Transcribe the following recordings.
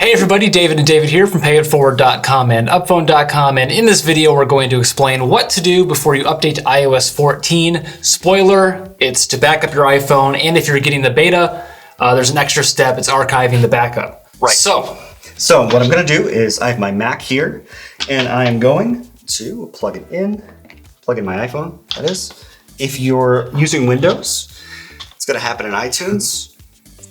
Hey everybody, David and David here from PayetteForward.com and Upphone.com, and in this video we're going to explain what to do before you update to iOS 14. Spoiler, it's to back up your iPhone, and if you're getting the beta, there's an extra step, it's archiving the backup. Right. So what I'm going to do is I have my Mac here, and I am going to plug in my iPhone, that is. If you're using Windows, it's going to happen in iTunes.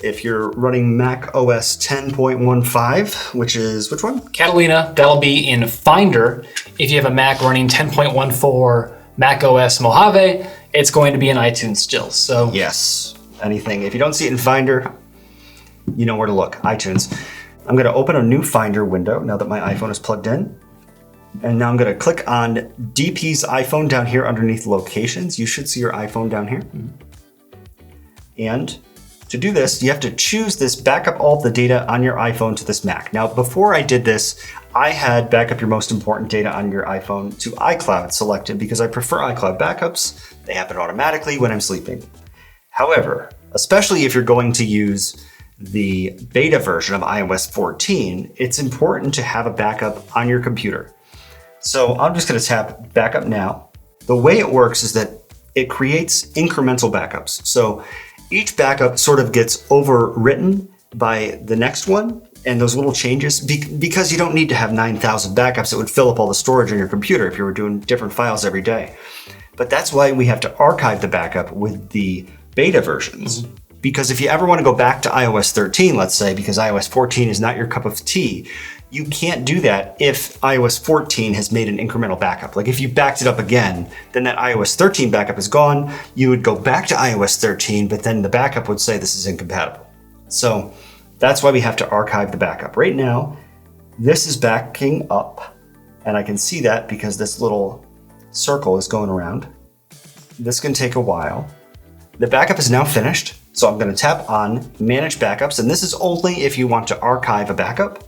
If you're running Mac OS 10.15, which is, which one? Catalina, that'll be in Finder. If you have a Mac running 10.14 Mac OS Mojave, it's going to be in iTunes still. So yes, anything. If you don't see it in Finder, you know where to look, iTunes. I'm going to open a new Finder window now that my iPhone is plugged in. And now I'm going to click on DP's iPhone down here underneath locations. You should see your iPhone down here. And to do this, you have to choose this backup all of the data on your iPhone to this Mac. Now, before I did this, I had backup your most important data on your iPhone to iCloud selected because I prefer iCloud backups. They happen automatically when I'm sleeping. However, especially if you're going to use the beta version of iOS 14, it's important to have a backup on your computer. So I'm just going to tap Backup Now. The way it works is that it creates incremental backups. So each backup sort of gets overwritten by the next one, and those little changes, because you don't need to have 9,000 backups, it would fill up all the storage on your computer if you were doing different files every day. But that's why we have to archive the backup with the beta versions. Because if you ever want to go back to iOS 13, let's say, because iOS 14 is not your cup of tea, you can't do that if iOS 14 has made an incremental backup. Like if you backed it up again, then that iOS 13 backup is gone. You would go back to iOS 13, but then the backup would say this is incompatible. So that's why we have to archive the backup. Right now, this is backing up, and I can see that because this little circle is going around. This can take a while. The backup is now finished, so I'm going to tap on Manage Backups, and this is only if you want to archive a backup.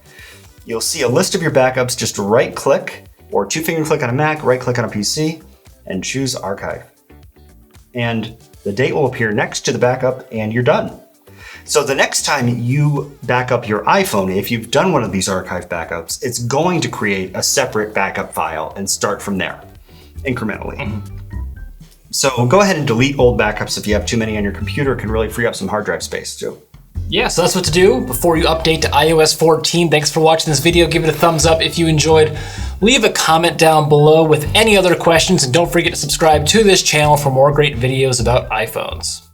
You'll see a list of your backups, just right click or two finger click on a Mac, right click on a PC, and choose Archive. And the date will appear next to the backup and you're done. So the next time you back up your iPhone, if you've done one of these archive backups, it's going to create a separate backup file and start from there, incrementally. So go ahead and delete old backups if you have too many on your computer. It can really free up some hard drive space too. yeah, so that's what to do before you update to iOS 14. Thanks for watching this video. Give it a thumbs up if you enjoyed. Leave a comment down below with any other questions, and don't forget to subscribe to this channel for more great videos about iPhones.